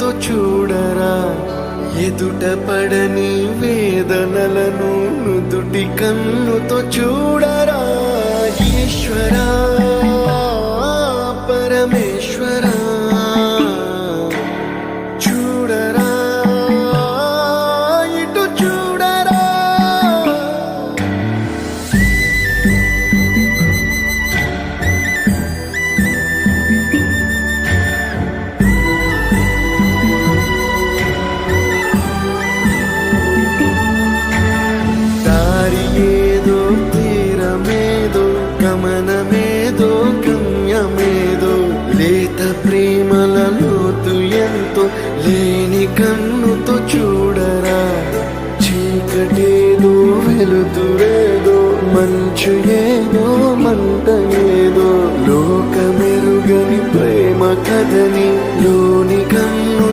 కన్నుతో చూడరా, ఎదుట పడని వేదనలను నుదుటి కన్నుతో చూడరా. ఈశ్వరా పరమేశ్వరా చూడరా, ఇటు చూడరా. దారి ఏదో తీరమేదో గమనమేదో గమ్యమేదో, లేత ప్రేమల లోతు ఎంతో లేని కన్నుతో చూడరా. చీకటేదో వెలుతురేదో మంచు ఏదో